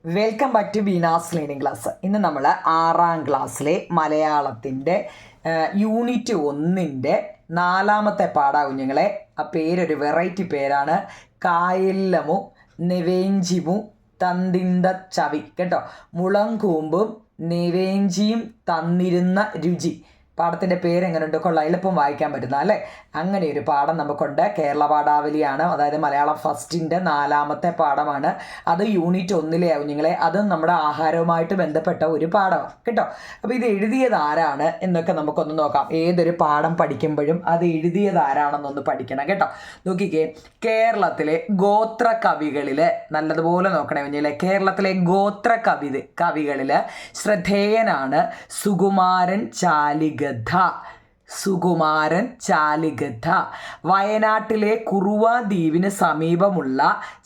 Welcome back to Beena's learning class. ഇന്ന് നമ്മൾ 6ാം ക്ലാസ്സിലെ മലയാളത്തിൻ്റെ യൂണിറ്റ് 1ൻ്റെ 4ാമത്തെ പാഠാ കുഞ്ഞുങ്ങളെ. ആ പേരൊരു വെറൈറ്റി പേരാണ്, കായല്ലമു നെവേഞ്ചിമു തന്തിന്ത ചവി. കേട്ടോ, മുളങ്കൂമ്പും നെവേഞ്ചിയും തന്നിരുന്ന രുചി. പാഠത്തിൻ്റെ പേര് എങ്ങനെയുണ്ട്? കൊള്ളാം, എളുപ്പം വായിക്കാൻ പറ്റുന്ന അല്ലേ? അങ്ങനെ ഒരു പാഠം നമുക്കുണ്ട്. കേരള പാഠാവലിയാണ്, അതായത് മലയാളം ഫസ്റ്റിൻ്റെ 4ാമത്തെ പാഠമാണ്. അത് യൂണിറ്റ് 1ലെ കുഞ്ഞുങ്ങളെ. അതും നമ്മുടെ ആഹാരവുമായിട്ട് ബന്ധപ്പെട്ട ഒരു പാഠമാണ് കേട്ടോ. അപ്പോൾ ഇത് എഴുതിയത് ആരാണ് എന്നൊക്കെ നമുക്കൊന്ന് നോക്കാം. ഏതൊരു പാഠം പഠിക്കുമ്പോഴും അത് എഴുതിയത് ആരാണെന്നൊന്ന് പഠിക്കണം കേട്ടോ. നോക്കിക്കേ, കേരളത്തിലെ ഗോത്ര കവികളിൽ നല്ലതുപോലെ നോക്കണേ കുഞ്ഞുങ്ങളെ. കേരളത്തിലെ ഗോത്ര കവികളിൽ ശ്രദ്ധേയനാണ് സുകുമാരൻ ചാലിഗദ്ദ. സുകുമാരൻ ചാലിഗദ്ദ വയനാട്ടിലെ കുറുവ ദ്വീപിന് സമീപമുള്ള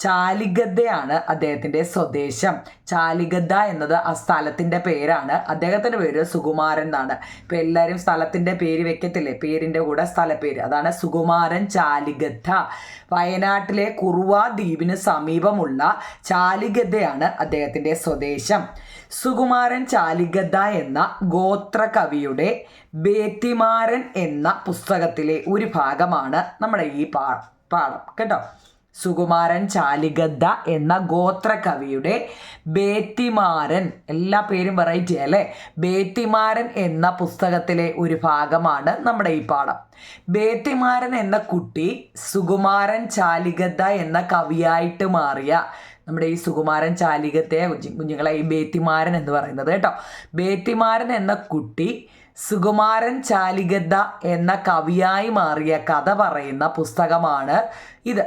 ചാലിഗദ്ദയാണ് അദ്ദേഹത്തിൻ്റെ സ്വദേശം. ചാലിഗദ്ദ എന്നത് ആ സ്ഥലത്തിൻ്റെ പേരാണ്. അദ്ദേഹത്തിൻ്റെ പേര് സുകുമാരൻ എന്നാണ്. ഇപ്പോൾ എല്ലാവരും സ്ഥലത്തിൻ്റെ പേര് വെക്കത്തില്ലേ, പേരിൻ്റെ കൂടെ സ്ഥലപ്പേര്. അതാണ് സുകുമാരൻ ചാലിഗദ്ദ. വയനാട്ടിലെ കുറുവ ദ്വീപിന് സമീപമുള്ള ചാലിഗദ്ദയാണ് അദ്ദേഹത്തിൻ്റെ സ്വദേശം. സുകുമാരൻ ചാലിഗദ്ദ എന്ന ഗോത്ര കവിയുടെ ബേത്തിമാരൻ എന്ന പുസ്തകത്തിലെ ഒരു ഭാഗമാണ് നമ്മുടെ ഈ പാഠം കേട്ടോ. സുകുമാരൻ ചാലിഗദ്ദ എന്ന ഗോത്ര കവിയുടെ ബേത്തിമാരൻ, എല്ലാ പേരും വെറൈറ്റി അല്ലേ, ബേത്തിമാരൻ എന്ന പുസ്തകത്തിലെ ഒരു ഭാഗമാണ് നമ്മുടെ ഈ പാഠം. ബേത്തിമാരൻ എന്ന കുട്ടി സുകുമാരൻ ചാലിഗദ്ദ എന്ന കവിയായിട്ട് മാറിയ നമ്മുടെ ഈ സുകുമാരൻ ചാലിഗദ്ദയെ കുഞ്ഞുങ്ങളെ ഈ ബേത്തിമാരൻ എന്ന് പറയുന്നത് കേട്ടോ. ബേത്തിമാരൻ എന്ന കുട്ടി സുകുമാരൻ ചാലിഗദ്ദ എന്ന കവിയായി മാറിയ കഥ പറയുന്ന പുസ്തകമാണ് ഇത്.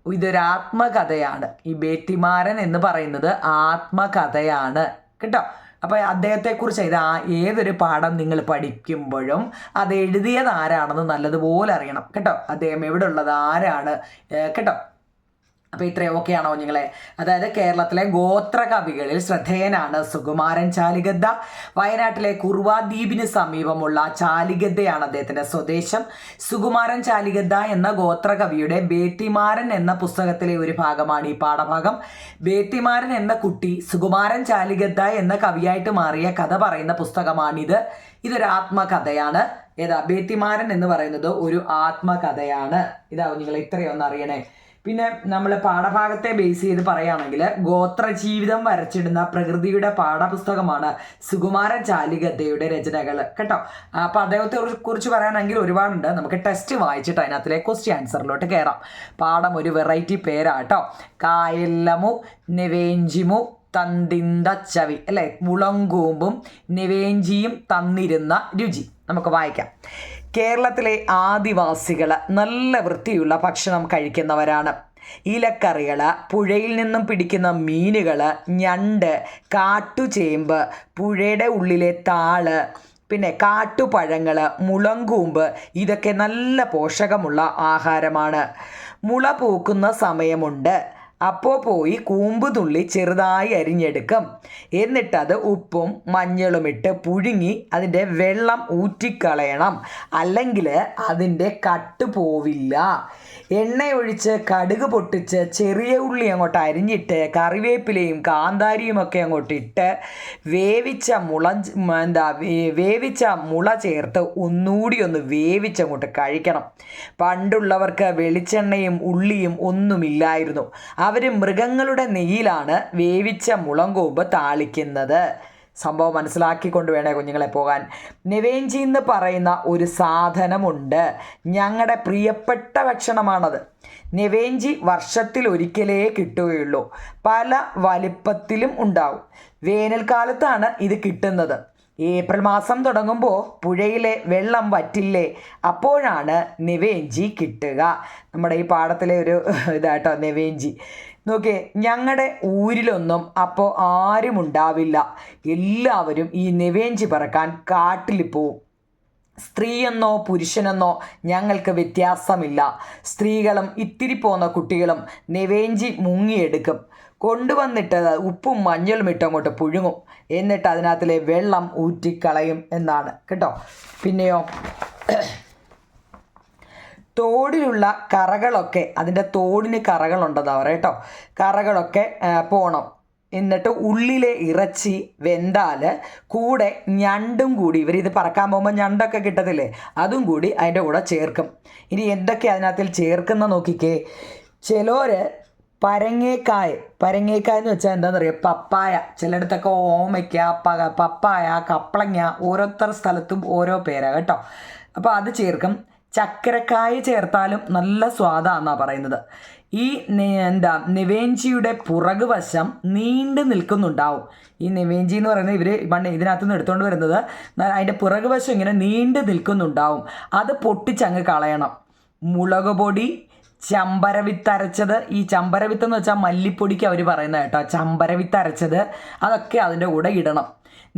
ഇതൊരു ആത്മകഥയാണ്. ഈ ബേത്തിമാരൻ എന്ന് പറയുന്നത് ആത്മകഥയാണ് കേട്ടോ. അപ്പോൾ അദ്ദേഹത്തെക്കുറിച്ച് ഏതൊരു പാഠം നിങ്ങൾ പഠിക്കുമ്പോഴും അത് എഴുതിയത് ആരാണെന്ന് നല്ലതുപോലെ അറിയണം കേട്ടോ. അദ്ദേഹം എവിടെ ഉള്ളത്, ആരാണ് കേട്ടോ. അപ്പോൾ ഇത്രയും ഓക്കെയാണോ കുഞ്ഞുങ്ങളെ? അതായത് കേരളത്തിലെ ഗോത്ര കവികളിൽ ശ്രദ്ധേയനാണ് സുകുമാരൻ ചാലിഗദ്ദ. വയനാട്ടിലെ കുറുവ ദ്വീപിന് സമീപമുള്ള ചാലിഗദ്ദയാണ് അദ്ദേഹത്തിൻ്റെ സ്വദേശം. സുകുമാരൻ ചാലിഗദ്ദ എന്ന ഗോത്ര കവിയുടെ ബേത്തിമാരൻ എന്ന പുസ്തകത്തിലെ ഒരു ഭാഗമാണ് ഈ പാഠഭാഗം. ബേത്തിമാരൻ എന്ന കുട്ടി സുകുമാരൻ ചാലിഗദ്ദ എന്ന കവിയായിട്ട് മാറിയ കഥ പറയുന്ന പുസ്തകമാണിത്. ഇതൊരു ആത്മകഥയാണ്. ഏതാ? ബേത്തിമാരൻ എന്ന് പറയുന്നത് ഒരു ആത്മകഥയാണ്. ഇതാ കുഞ്ഞുങ്ങളെ, ഇത്രയൊന്നും അറിയണേ. പിന്നെ നമ്മൾ പാഠഭാഗത്തെ ബേസ് ചെയ്ത് പറയുകയാണെങ്കിൽ ഗോത്രജീവിതം വരച്ചിടുന്ന പ്രകൃതിയുടെ പാഠപുസ്തകമാണ് സുകുമാരൻ ചാലിഗദ്ദയുടെ രചനകൾ കേട്ടോ. അപ്പോൾ അദ്ദേഹത്തെ കുറിച്ച് പറയാനാണെങ്കിൽ ഒരുപാടുണ്ട്. നമുക്ക് ടെസ്റ്റ് വായിച്ചിട്ട് അതിനകത്തിലെ ക്വസ്റ്റ്യൻ ആൻസറിലോട്ട് കയറാം. പാഠം ഒരു വെറൈറ്റി പേരാട്ടോ, കായല്ലമു നെവേഞ്ചിമു തന്തിന്ത ചവി അല്ലേ. മുളങ്കൂമ്പും നെവേഞ്ചിയും തന്നിരുന്ന രുചി. നമുക്ക് വായിക്കാം. കേരളത്തിലെ ആദിവാസികൾ നല്ല വൃത്തിയുള്ള ഭക്ഷണം കഴിക്കുന്നവരാണ്. ഇലക്കറികൾ, പുഴയിൽ നിന്നും പിടിക്കുന്ന മീനുകൾ, ഞണ്ട്, കാട്ടുചേമ്പ്, പുഴയുടെ ഉള്ളിലെ താള്, പിന്നെ കാട്ടുപഴങ്ങൾ, മുളങ്കൂമ്പ്, ഇതൊക്കെ നല്ല പോഷകമുള്ള ആഹാരമാണ്. മുള പൂക്കുന്ന സമയമുണ്ട്. അപ്പോൾ പോയി കൂമ്പ് തുള്ളി ചെറുതായി അരിഞ്ഞെടുക്കും. എന്നിട്ടത് ഉപ്പും മഞ്ഞളുമിട്ട് പുഴുങ്ങി അതിൻ്റെ വെള്ളം ഊറ്റിക്കളയണം, അല്ലെങ്കിൽ അതിൻ്റെ കട്ട് പോവില്ല. എണ്ണയൊഴിച്ച് കടുക് പൊട്ടിച്ച് ചെറിയ ഉള്ളി അങ്ങോട്ട് അരിഞ്ഞിട്ട് കറിവേപ്പിലയും കാന്താരിയും ഒക്കെ അങ്ങോട്ട് ഇട്ട് വേവിച്ച മുള ചേർത്ത് ഒന്നുകൂടി ഒന്ന് വേവിച്ചങ്ങോട്ട് കഴിക്കണം. പണ്ടുള്ളവർക്ക് വെളിച്ചെണ്ണയും ഉള്ളിയും ഒന്നുമില്ലായിരുന്നു. അവർ മൃഗങ്ങളുടെ നെയ്യിലാണ് വേവിച്ച മുളങ്കൂമ്പ് താളിക്കുന്നത്. സംഭവം മനസ്സിലാക്കിക്കൊണ്ട് വേണേ കുഞ്ഞുങ്ങളെ പോകാൻ. നെവേഞ്ചി എന്ന് പറയുന്ന ഒരു സാധനമുണ്ട്. ഞങ്ങളുടെ പ്രിയപ്പെട്ട ഭക്ഷണമാണത്. നെവേഞ്ചി വർഷത്തിൽ ഒരിക്കലേ കിട്ടുകയുള്ളൂ. പല വലിപ്പത്തിലും ഉണ്ടാവും. വേനൽക്കാലത്താണ് ഇത് കിട്ടുന്നത്. ഏപ്രിൽ മാസം തുടങ്ങുമ്പോൾ പുഴയിലെ വെള്ളം വറ്റില്ലേ, അപ്പോഴാണ് നെവേഞ്ചി കിട്ടുക. നമ്മുടെ ഈ പാഠത്തിലെ ഒരു ഇതാട്ടോ നെവേഞ്ചി. നോക്കിയേ, ഞങ്ങളുടെ ഊരിലൊന്നും അപ്പോൾ ആരും ഉണ്ടാവില്ല. എല്ലാവരും ഈ നെവേഞ്ചി പറക്കാൻ കാട്ടിൽ പോവും. സ്ത്രീയെന്നോ പുരുഷനെന്നോ ഞങ്ങൾക്ക് വ്യത്യാസമില്ല. സ്ത്രീകളും ഇത്തിരി പോന്ന കുട്ടികളും നെവേഞ്ചി മുങ്ങിയെടുക്കും. കൊണ്ടുവന്നിട്ട് ഉപ്പും മഞ്ഞളും ഇട്ടങ്ങോട്ട് പുഴുങ്ങും. എന്നിട്ട് അതിനകത്തിലെ വെള്ളം ഊറ്റിക്കളയും എന്നാണ് കേട്ടോ. പിന്നെയോ, തോടിലുള്ള കറകളൊക്കെ, അതിൻ്റെ തോടിന് കറകളുണ്ടെന്ന് പറയാം കേട്ടോ, കറകളൊക്കെ പോകണം. എന്നിട്ട് ഉള്ളിലെ ഇറച്ചി വെന്താൽ കൂടെ ഞണ്ടും കൂടി, ഇവരിത് പറക്കാൻ പോകുമ്പോൾ ഞണ്ടൊക്കെ കിട്ടത്തില്ലേ, അതും കൂടി അതിൻ്റെ കൂടെ ചേർക്കും. ഇനി എന്തൊക്കെ അതിനകത്തിൽ ചേർക്കുന്ന നോക്കിക്കേ. ചിലർ പരങ്ങേക്കായ എന്ന് വെച്ചാൽ എന്താണെന്നറിയാം, പപ്പായ, ചിലയിടത്തൊക്കെ ഓമയ്ക്ക, പപ്പായ, കപ്പളങ്ങ, ഓരോരുത്തർ സ്ഥലത്തും ഓരോ പേരാണ് കേട്ടോ. അപ്പോൾ അത് ചേർക്കും. ചക്കരക്കായ ചേർത്താലും നല്ല സ്വാദാണെന്നാണ് പറയുന്നത്. ഈ നിവേഞ്ചിയുടെ പുറകുവശം നീണ്ടു നിൽക്കുന്നുണ്ടാവും. ഈ നിവേഞ്ചി എന്ന് പറയുന്നത് ഇവർ ഇതിനകത്ത് നിന്ന് എടുത്തുകൊണ്ട് വരുന്നത് അതിൻ്റെ പുറകുവശം ഇങ്ങനെ നീണ്ടു നിൽക്കുന്നുണ്ടാവും. അത് പൊട്ടിച്ചങ്ങ് കളയണം. മുളക് പൊടി, ചമ്പരവിത്ത് അരച്ചത്, ഈ ചമ്പരവിത്ത് എന്ന് വെച്ചാൽ മല്ലിപ്പൊടിക്ക് അവർ പറയുന്നത് കേട്ടോ, ചമ്പരവിത്ത് അരച്ചത് അതൊക്കെ അതിൻ്റെ കൂടെ ഇടണം.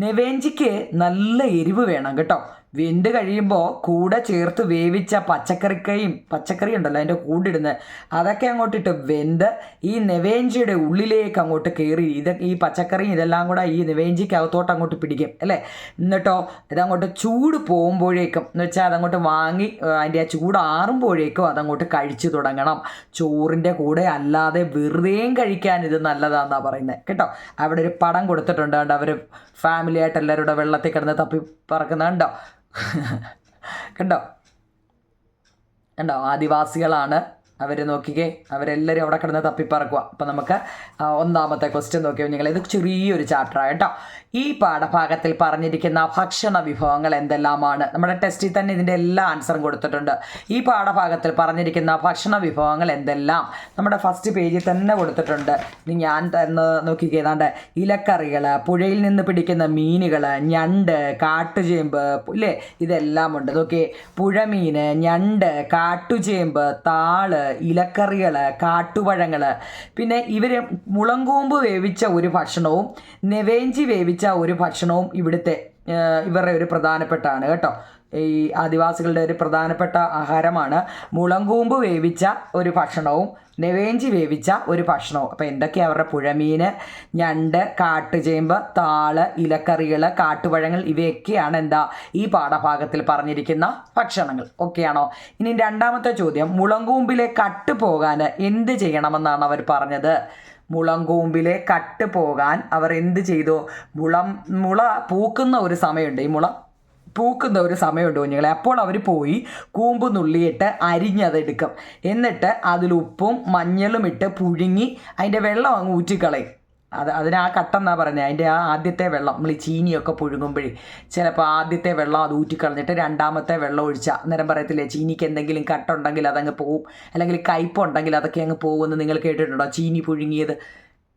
നിവേഞ്ചിക്ക് നല്ല എരിവ് വേണം കേട്ടോ. വെന്ത് കഴിയുമ്പോൾ കൂടെ ചേർത്ത് വേവിച്ച പച്ചക്കറി ഉണ്ടല്ലോ അതിൻ്റെ കൂടിടുന്നത്, അതൊക്കെ അങ്ങോട്ടിട്ട് വെന്ത് ഈ നെവേഞ്ചിയുടെ ഉള്ളിലേക്ക് അങ്ങോട്ട് കയറി ഈ പച്ചക്കറിയും ഇതെല്ലാം കൂടെ ഈ നെവേഞ്ചിക്ക് അകത്തോട്ട് അങ്ങോട്ട് പിടിക്കും അല്ലേ. എന്നിട്ടോ ഇതങ്ങോട്ട് ചൂട് പോകുമ്പോഴേക്കും എന്ന് വെച്ചാൽ അതങ്ങോട്ട് വാങ്ങി അതിൻ്റെ ആ ചൂട് ആറുമ്പോഴേക്കും അതങ്ങോട്ട് കഴിച്ചു തുടങ്ങണം. ചോറിൻ്റെ കൂടെ അല്ലാതെ വെറുതെയും കഴിക്കാൻ ഇത് നല്ലതാണെന്നാണ് പറയുന്നത് കേട്ടോ. അവിടെ ഒരു പടം കൊടുത്തിട്ടുണ്ട്, കണ്ടോ, അവർ ഫാമിലി ആയിട്ട് എല്ലാവരുടെ വെള്ളത്തിൽ കിടന്ന് തപ്പി പറക്കുന്നുണ്ടോ കണ്ടോ ആദിവാസികളാണ് അവർ. നോക്കിക്കേ, അവരെല്ലാവരും അവിടെ കിടന്ന് തപ്പിപ്പറക്കുക. അപ്പം നമുക്ക് ഒന്നാമത്തെ ക്വസ്റ്റ്യൻ നോക്കിയാൽ നിങ്ങൾ, ഇത് ചെറിയൊരു ചാപ്റ്ററാണ് കേട്ടോ. ഈ പാഠഭാഗത്തിൽ പറഞ്ഞിരിക്കുന്ന ഭക്ഷണ വിഭവങ്ങൾ എന്തെല്ലാമാണ്? നമ്മുടെ ടെസ്റ്റിൽ തന്നെ ഇതിൻ്റെ എല്ലാ ആൻസറും കൊടുത്തിട്ടുണ്ട്. ഈ പാഠഭാഗത്തിൽ പറഞ്ഞിരിക്കുന്ന ഭക്ഷണ വിഭവങ്ങൾ എന്തെല്ലാം നമ്മുടെ ഫസ്റ്റ് പേജിൽ തന്നെ കൊടുത്തിട്ടുണ്ട്. ഇനി ഞാൻ തന്നെ നോക്കിക്കേ, ഏതാണ്ട് ഇലക്കറികൾ, പുഴയിൽ നിന്ന് പിടിക്കുന്ന മീനുകൾ, ഞണ്ട്, കാട്ടുചേമ്പ് ഇല്ലേ, ഇതെല്ലാം ഉണ്ട്. നോക്കിയേ, പുഴമീൻ, ഞണ്ട്, കാട്ടുചേമ്പ്, താള്, ഇലക്കറികൾ, കാട്ടുപഴങ്ങൾ. പിന്നെ ഇവർ മുളങ്കൂമ്പ് വേവിച്ച ഒരു ഭക്ഷണവും നെവേഞ്ചി വേവിച്ച ഒരു ഭക്ഷണവും ഇവരുടെ ഒരു പ്രധാനപ്പെട്ടാണ് കേട്ടോ. ഈ ആദിവാസികളുടെ ഒരു പ്രധാനപ്പെട്ട ആഹാരമാണ് മുളങ്കൂമ്പ് വേവിച്ച ഒരു ഭക്ഷണവും നെവേഞ്ചി വേവിച്ച ഒരു ഭക്ഷണവും. അപ്പോൾ എന്തൊക്കെയാണ് അവരുടെ? പുഴമീൻ, ഞണ്ട്, കാട്ടുചേമ്പ്, താള്, ഇലക്കറികൾ, കാട്ടുപഴങ്ങൾ, ഇവയൊക്കെയാണ് എന്താ ഈ പാഠഭാഗത്തിൽ പറഞ്ഞിരിക്കുന്ന ഭക്ഷണങ്ങൾ. ഓക്കെയാണോ? ഇനി രണ്ടാമത്തെ ചോദ്യം, മുളങ്കൂമ്പിലെ കട്ട് പോകാൻ എന്ത് ചെയ്യണമെന്നാണ് അവർ പറഞ്ഞത്? മുളങ്കൂമ്പിലെ കട്ട് പോകാൻ അവർ എന്ത് ചെയ്തു? മുള പൂക്കുന്ന ഒരു സമയമുണ്ട്, ഈ മുള പൂക്കുന്ന ഒരു സമയമുണ്ട് കുഞ്ഞുങ്ങളെ. അപ്പോൾ അവർ പോയി കൂമ്പ് നുള്ളിയിട്ട് അരിഞ്ഞതെടുക്കും. എന്നിട്ട് അതിൽ ഉപ്പും മഞ്ഞളും ഇട്ട് പുഴുങ്ങി അതിൻ്റെ വെള്ളം അങ്ങ് ഊറ്റിക്കളയും. അതിന് ആ കട്ടെന്നാണ് പറഞ്ഞത്. അതിൻ്റെ ആ ആദ്യത്തെ വെള്ളം, നമ്മൾ ഈ ചീനിയൊക്കെ പുഴുങ്ങുമ്പോഴേ ചിലപ്പോൾ ആദ്യത്തെ വെള്ളം അത് ഊറ്റിക്കളഞ്ഞിട്ട് രണ്ടാമത്തെ വെള്ളം ഒഴിച്ചാൽ അന്നേരം പറയത്തില്ലേ, ചീനിക്ക് എന്തെങ്കിലും കട്ടുണ്ടെങ്കിൽ അതങ്ങ് പോവും, അല്ലെങ്കിൽ കയ്പുണ്ടെങ്കിൽ അതൊക്കെ അങ്ങ് പോകുമെന്ന് നിങ്ങൾ കേട്ടിട്ടുണ്ടോ? ചീനി പുഴുങ്ങിയത്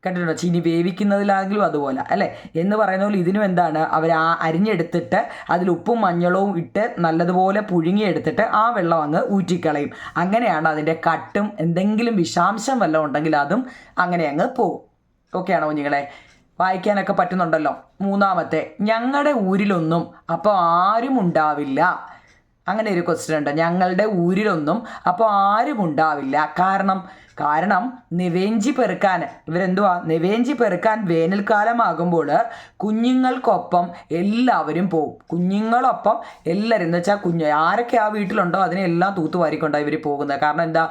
കേട്ടിട്ടുണ്ടോ? ചീനി വേവിക്കുന്നതിലാണെങ്കിലും അതുപോലെ അല്ലേ എന്ന് പറയുന്ന പോലെ ഇതിനും എന്താണ്, അവർ ആ അരിഞ്ഞെടുത്തിട്ട് അതിൽ ഉപ്പും മഞ്ഞളവും ഇട്ട് നല്ലതുപോലെ പുഴുങ്ങിയെടുത്തിട്ട് ആ വെള്ളം അങ്ങ് ഊറ്റിക്കളയും. അങ്ങനെയാണ് അതിൻ്റെ കട്ടും എന്തെങ്കിലും വിഷാംശം വല്ലതും ഉണ്ടെങ്കിൽ അതും അങ്ങനെ അങ്ങ് പോകും. ഓക്കെയാണോ കുഞ്ഞുങ്ങളെ? വായിക്കാനൊക്കെ പറ്റുന്നുണ്ടല്ലോ. മൂന്നാമത്തെ, ഞങ്ങളുടെ ഊരിലൊന്നും അപ്പോൾ ആരും ഉണ്ടാവില്ല. അങ്ങനെ ഒരു ക്വസ്റ്റ്യൻ ഉണ്ട്. ഞങ്ങളുടെ ഊരിലൊന്നും അപ്പോൾ ആരും ഉണ്ടാവില്ല. കാരണം നെവേഞ്ചി പെറുക്കാൻ നെവേഞ്ചി പെറുക്കാൻ വേനൽക്കാലമാകുമ്പോൾ കുഞ്ഞുങ്ങൾക്കൊപ്പം എല്ലാവരും പോവും. കുഞ്ഞുങ്ങളൊപ്പം എല്ലാവരും എന്ന് വെച്ചാൽ ആരൊക്കെ ആ വീട്ടിലുണ്ടോ അതിനെല്ലാം തൂത്തുവാരിക്കൊണ്ടാണ് ഇവർ പോകുന്നത്. കാരണം എന്താ,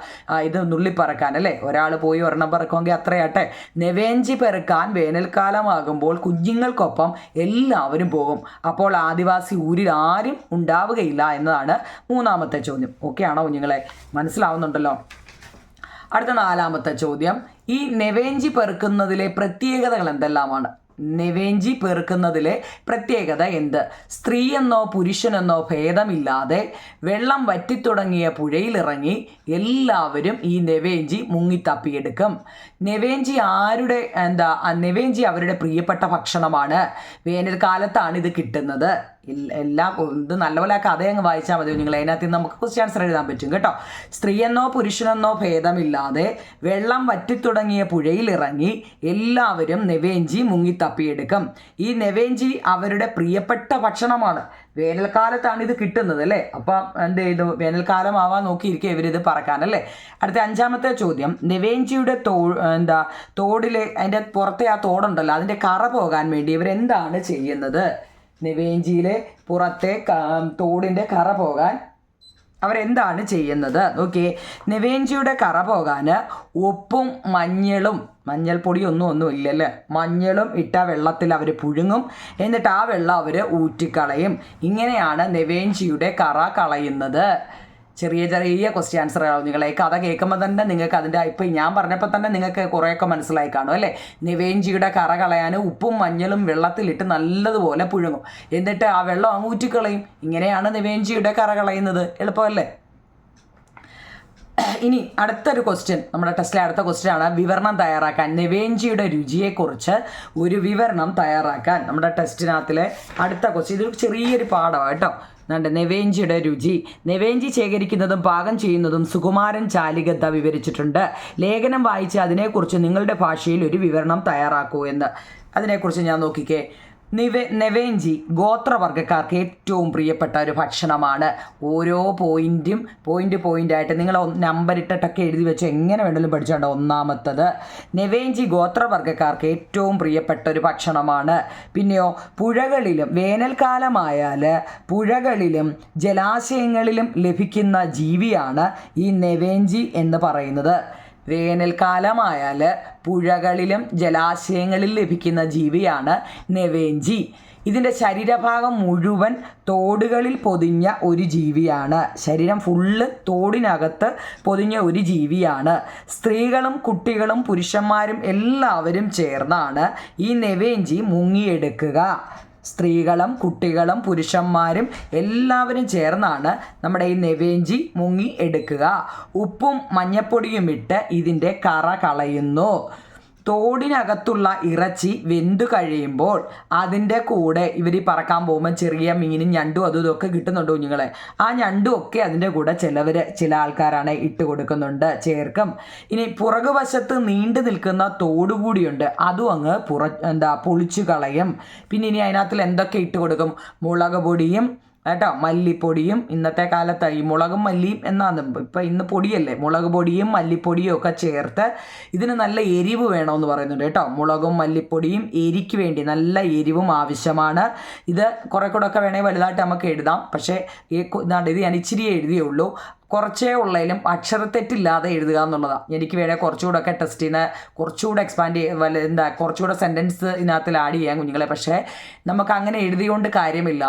ഇത് നുള്ളിപ്പറക്കാൻ അല്ലേ. ഒരാൾ പോയി ഒരെണ്ണം പറക്കുമെങ്കിൽ അത്രയാട്ടെ. നെവേഞ്ചി പെറുക്കാൻ വേനൽക്കാലമാകുമ്പോൾ കുഞ്ഞുങ്ങൾക്കൊപ്പം എല്ലാവരും പോകും. അപ്പോൾ ആദിവാസി ഊരിൽ ആരും ഉണ്ടാവുകയില്ല എന്നതാണ് മൂന്നാമത്തെ ചോദ്യം. ഓക്കെ ആണോ കുഞ്ഞുങ്ങളെ? മനസ്സിലാവുന്നുണ്ടല്ലോ? അടുത്ത നാലാമത്തെ ചോദ്യം, ഈ നെവേഞ്ചി പെറുക്കുന്നതിലെ പ്രത്യേകതകൾ എന്തെല്ലാമാണ്? നെവേഞ്ചി പെറുക്കുന്നതിലെ പ്രത്യേകത എന്ത്? സ്ത്രീയെന്നോ പുരുഷനെന്നോ ഭേദമില്ലാതെ വെള്ളം വറ്റിത്തുടങ്ങിയ പുഴയിലിറങ്ങി എല്ലാവരും ഈ നെവേഞ്ചി മുങ്ങിത്തപ്പിയെടുക്കും. നെവേഞ്ചി നെവേഞ്ചി അവരുടെ പ്രിയപ്പെട്ട ഭക്ഷണമാണ്. വേനൽക്കാലത്താണ് ഇത് കിട്ടുന്നത്. എല്ലാം ഇത് നല്ലപോലെ ആ കഥ അങ്ങ് വായിച്ചാൽ മതി നിങ്ങൾ. അതിനകത്ത് നമുക്ക് ക്വസ്റ്റ്യൻ ആൻസർ എഴുതാൻ പറ്റും കേട്ടോ. സ്ത്രീയെന്നോ പുരുഷനെന്നോ ഭേദമില്ലാതെ വെള്ളം വറ്റിത്തുടങ്ങിയ പുഴയിലിറങ്ങി എല്ലാവരും നെവേഞ്ചി മുങ്ങിത്തപ്പിയെടുക്കും. ഈ നെവേഞ്ചി അവരുടെ പ്രിയപ്പെട്ട ഭക്ഷണമാണ്. വേനൽക്കാലത്താണ് ഇത് കിട്ടുന്നത് അല്ലേ. അപ്പം എന്ത് ചെയ്തു? വേനൽക്കാലമാവാൻ നോക്കിയിരിക്കുക ഇവരിത് പറക്കാനല്ലേ. അടുത്ത അഞ്ചാമത്തെ ചോദ്യം, നെവേഞ്ചിയുടെ തോടിലെ അതിൻ്റെ പുറത്തെ ആ തോടുണ്ടല്ലോ അതിൻ്റെ കറ പോകാൻ വേണ്ടി ഇവരെന്താണ് ചെയ്യുന്നത്? നെവേഞ്ചിയിലെ പുറത്തെ തോടിൻ്റെ കറ പോകാൻ അവരെന്താണ് ചെയ്യുന്നത്? ഓക്കെ, നെവേഞ്ചിയുടെ കറ പോകാൻ ഉപ്പും മഞ്ഞളും, മഞ്ഞൾപ്പൊടിയൊന്നും ഇല്ലല്ലേ, മഞ്ഞളും ഇട്ട വെള്ളത്തിൽ അവർ പുഴുങ്ങും. എന്നിട്ട് ആ വെള്ളം അവർ ഊറ്റിക്കളയും. ഇങ്ങനെയാണ് നെവേഞ്ചിയുടെ കറ കളയുന്നത്. ചെറിയ ചെറിയ ക്വസ്റ്റ്യൻ ആൻസർ ആവും. നിങ്ങളെ കഥ കേൾക്കുമ്പോൾ തന്നെ നിങ്ങൾക്ക് അതിൻ്റെ ഇപ്പം ഞാൻ പറഞ്ഞപ്പോൾ തന്നെ നിങ്ങൾക്ക് കുറേയൊക്കെ മനസ്സിലായി കാണും അല്ലേ. നെവേഞ്ചിയുടെ കറ കളയാൻ ഉപ്പും മഞ്ഞളും വെള്ളത്തിലിട്ട് നല്ലതുപോലെ പുഴുങ്ങും. എന്നിട്ട് ആ വെള്ളം അങ്ങ് ഊറ്റിക്കളയും. ഇങ്ങനെയാണ് നെവേഞ്ചിയുടെ കറ കളയുന്നത്. എളുപ്പമല്ലേ? ഇനി അടുത്തൊരു ക്വസ്റ്റ്യൻ, നമ്മുടെ ടെസ്റ്റിലെ അടുത്ത ക്വസ്റ്റ്യൻ ആണ് വിവരണം തയ്യാറാക്കാൻ. നെവേഞ്ചിയുടെ രുചിയെക്കുറിച്ച് ഒരു വിവരണം തയ്യാറാക്കാൻ നമ്മുടെ ടെസ്റ്റിനകത്തിലെ അടുത്ത ക്വസ്റ്റ്യൻ. ഇതൊരു ചെറിയൊരു പാഠമാണ് കേട്ടോ. നെവേഞ്ചിയുടെ രുചി. നെവേഞ്ചി ശേഖരിക്കുന്നതും പാകം ചെയ്യുന്നതും സുകുമാരൻ ചാലിഗദ്ദ വിവരിച്ചിട്ടുണ്ട്. ലേഖനം വായിച്ച് അതിനെക്കുറിച്ച് നിങ്ങളുടെ ഭാഷയിൽ ഒരു വിവരണം തയ്യാറാക്കൂ എന്ന്. അതിനെക്കുറിച്ച് ഞാൻ നോക്കിക്കേ. നെവേഞ്ചി ഗോത്രവർഗ്ഗക്കാർക്ക് ഏറ്റവും പ്രിയപ്പെട്ട ഒരു ഭക്ഷണമാണ്. ഓരോ പോയിൻ്റായിട്ട് നിങ്ങൾ നമ്പർ ഇട്ടിട്ടൊക്കെ എഴുതി വെച്ച് എങ്ങനെ വേണമെങ്കിലും പഠിച്ചോണ്ടോ. ഒന്നാമത്തത്, നെവേഞ്ചി ഗോത്രവർഗ്ഗക്കാർക്ക് ഏറ്റവും പ്രിയപ്പെട്ട ഒരു ഭക്ഷണമാണ്. പിന്നെയോ, പുഴകളിലും വേനൽക്കാലമായാൽ പുഴകളിലും ജലാശയങ്ങളിലും ലഭിക്കുന്ന ജീവിയാണ് ഈ നെവേഞ്ചി എന്ന് പറയുന്നത്. വേനൽക്കാലമായാൽ പുഴകളിലും ജലാശയങ്ങളിൽ ലഭിക്കുന്ന ജീവിയാണ് നെവേഞ്ചി. ഇതിൻ്റെ ശരീരഭാഗം മുഴുവൻ തോടുകളിൽ പൊതിഞ്ഞ ഒരു ജീവിയാണ്. ശരീരം ഫുള്ള് തോടിനകത്ത് പൊതിഞ്ഞ ഒരു ജീവിയാണ്. സ്ത്രീകളും കുട്ടികളും പുരുഷന്മാരും എല്ലാവരും ചേർന്നാണ് ഈ നെവേഞ്ചി മുങ്ങിയെടുക്കുക. സ്ത്രീകളും കുട്ടികളും പുരുഷന്മാരും എല്ലാവരും ചേർന്നാണ് നമ്മുടെ ഈ നെവേഞ്ചി മുങ്ങി എടുക്കുക. ഉപ്പും മഞ്ഞപ്പൊടിയും ഇട്ട് ഇതിൻ്റെ കറ കളയുന്നു. തോടിനകത്തുള്ള ഇറച്ചി വെന്തു കഴിയുമ്പോൾ അതിൻ്റെ കൂടെ ഇവർ പറക്കാൻ പോകുമ്പോൾ ചെറിയ മീനും ഞണ്ടും അതും ഇതൊക്കെ കിട്ടുന്നുണ്ടോ കുഞ്ഞുങ്ങളെ? ആ ഞണ്ടും ഒക്കെ അതിൻ്റെ കൂടെ ചില ആൾക്കാരാണ് ഇട്ട് കൊടുക്കുന്നുണ്ട്, ചേർക്കും. ഇനി പുറകുവശത്ത് നീണ്ടു നിൽക്കുന്ന തോടുകൂടിയുണ്ട്, അതും അങ്ങ് പൊളിച്ചു കളയും. പിന്നെ ഇനി അതിനകത്തിൽ എന്തൊക്കെ ഇട്ട് കൊടുക്കും? മുളക് പൊടിയും കേട്ടോ, മല്ലിപ്പൊടിയും. ഇന്നത്തെ കാലത്ത് ഈ മുളകും മല്ലിയും എന്നാണ്, ഇപ്പം ഇന്ന് പൊടിയല്ലേ, മുളക് പൊടിയും മല്ലിപ്പൊടിയും ഒക്കെ ചേർത്ത് ഇതിന് നല്ല എരിവ് വേണമെന്ന് പറയുന്നുണ്ട് കേട്ടോ. മുളകും മല്ലിപ്പൊടിയും എരിക്ക് വേണ്ടി നല്ല എരിവും ആവശ്യമാണ്. ഇത് കുറെ കൂടെ ഒക്കെ വേണമെങ്കിൽ വലുതായിട്ട് നമുക്ക് എഴുതാം. പക്ഷേ ഇത് ഞാൻ ഇച്ചിരിയേ എഴുതിയുള്ളൂ. കുറച്ചേ ഉള്ളതിലും അക്ഷരത്തെറ്റില്ലാതെ എഴുതുക എന്നുള്ളതാണ്. എനിക്ക് വേണേൽ കുറച്ചുകൂടെ ഒക്കെ ടെസ്റ്റിന് കുറച്ചുകൂടെ എക്സ്പാൻഡ് കുറച്ചുകൂടെ സെൻറ്റൻസ് ഇതിനകത്തിൽ ആഡ് ചെയ്യാം കുഞ്ഞുങ്ങളെ. പക്ഷേ നമുക്ക് അങ്ങനെ എഴുതിയോണ്ട് കാര്യമില്ല.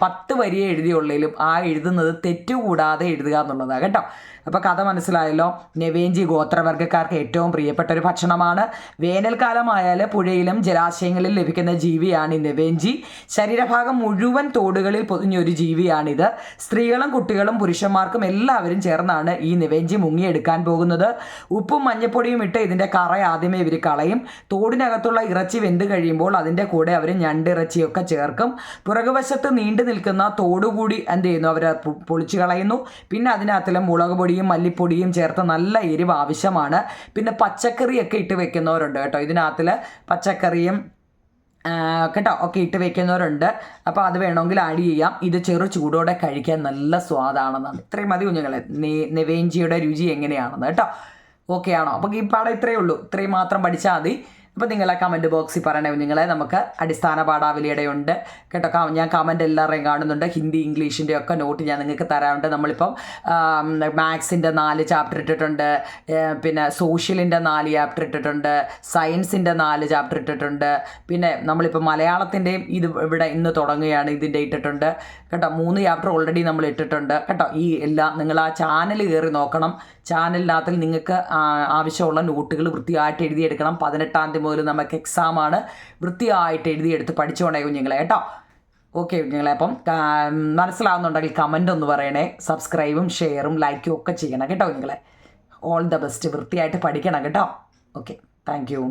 10 വരിയെ എഴുതിയുള്ളതിലും ആ എഴുതുന്നത് തെറ്റുകൂടാതെ എഴുതുക എന്നുള്ളതാണ് കേട്ടോ. അപ്പോൾ കഥ മനസ്സിലായല്ലോ. നെവേഞ്ചി ഗോത്രവർഗ്ഗക്കാർക്ക് ഏറ്റവും പ്രിയപ്പെട്ട ഒരു ഭക്ഷണമാണ്. വേനൽക്കാലമായാൽ പുഴയിലും ജലാശയങ്ങളിൽ ലഭിക്കുന്ന ജീവിയാണ് ഈ നെവേഞ്ചി. ശരീരഭാഗം മുഴുവൻ തോടുകളിൽ പൊതിഞ്ഞൊരു ജീവിയാണിത്. സ്ത്രീകളും കുട്ടികളും പുരുഷന്മാർക്കും എല്ലാവരും ചേർന്നാണ് ഈ നെവേഞ്ചി മുങ്ങിയെടുക്കാൻ പോകുന്നത്. ഉപ്പും മഞ്ഞപ്പൊടിയും ഇട്ട് ഇതിൻ്റെ കറ ആദ്യമേ ഇവർ കളയും. തോടിനകത്തുള്ള ഇറച്ചി വെന്ത് കഴിയുമ്പോൾ അതിൻ്റെ കൂടെ അവർ ഞണ്ടിറച്ചിയൊക്കെ ചേർക്കും. പുറകുവശത്ത് നീണ്ടു നിൽക്കുന്ന തോടുകൂടി എന്ത് ചെയ്യുന്നു? അവർ പൊളിച്ചു കളയുന്നു. പിന്നെ അതിനകത്തുള്ള മുളക് പൊടിയും മല്ലിപ്പൊടിയും ചേർത്ത് നല്ല എരിവ് ആവശ്യമാണ്. പിന്നെ പച്ചക്കറിയൊക്കെ ഇട്ട് വെക്കുന്നവരുണ്ട് കേട്ടോ. ഇതിനകത്തിൽ പച്ചക്കറിയും കേട്ടോ ഒക്കെ ഇട്ട് വെക്കുന്നവരുണ്ട്. അപ്പോൾ അത് വേണമെങ്കിൽ ആഡ് ചെയ്യാം. ഇത് ചെറു ചൂടോടെ കഴിക്കാൻ നല്ല സ്വാദാണെന്നാണ്. ഇത്രയും മതി കുഞ്ഞുങ്ങളെ നെവേഞ്ചിയുടെ രുചി എങ്ങനെയാണെന്ന് കേട്ടോ. ഓക്കെ ആണോ? അപ്പോൾ ഈ പാഠം ഇത്രയേ ഉള്ളൂ. ഇത്രയും മാത്രം പഠിച്ചാൽ മതി. അപ്പോൾ നിങ്ങളെ കമൻറ്റ് ബോക്സിൽ പറയണേ കുഞ്ഞുങ്ങളെ. നമുക്ക് അടിസ്ഥാന പാഠാവലിയുടെ ഉണ്ട് കേട്ടോ. ഞാൻ കമൻറ്റ് എല്ലാവരെയും കാണുന്നുണ്ട്. ഹിന്ദി ഇംഗ്ലീഷിൻ്റെ ഒക്കെ നോട്ട് ഞാൻ നിങ്ങൾക്ക് തരാറുണ്ട്. നമ്മളിപ്പം മാത്സിൻ്റെ 4 ചാപ്റ്റർ ഇട്ടിട്ടുണ്ട്. പിന്നെ സോഷ്യലിൻ്റെ 4 ചാപ്റ്റർ ഇട്ടിട്ടുണ്ട്. സയൻസിൻ്റെ 4 ചാപ്റ്റർ ഇട്ടിട്ടുണ്ട്. പിന്നെ നമ്മളിപ്പോൾ മലയാളത്തിൻ്റെയും ഇത് ഇവിടെ ഇന്ന് തുടങ്ങുകയാണ്, ഇതിൻ്റെ ഇട്ടിട്ടുണ്ട് കേട്ടോ. 3 ചാപ്റ്റർ ഓൾറെഡി നമ്മൾ ഇട്ടിട്ടുണ്ട് കേട്ടോ. ഈ എല്ലാം നിങ്ങൾ ആ ചാനൽ കയറി നോക്കണം. ചാനലിനകത്തിൽ നിങ്ങൾക്ക് ആവശ്യമുള്ള നോട്ടുകൾ വൃത്തിയായിട്ട് എഴുതിയെടുക്കണം. 18-ാം തീയതി മുതൽ നമുക്ക് എക്സാമാണ്. വൃത്തിയായിട്ട് എഴുതിയെടുത്ത് പഠിച്ചുകൊണ്ടേ കുഞ്ഞുങ്ങളെ കേട്ടോ. ഓക്കെ കുഞ്ഞുങ്ങളെ, അപ്പം മനസ്സിലാവുന്നുണ്ടെങ്കിൽ കമൻ്റ് ഒന്ന് പറയണേ. സബ്സ്ക്രൈബും ഷെയറും ലൈക്കും ഒക്കെ ചെയ്യണം കേട്ടോ കുഞ്ഞുങ്ങളെ. All the best. വൃത്തിയായിട്ട് പഠിക്കണം കേട്ടോ. Okay, thank you.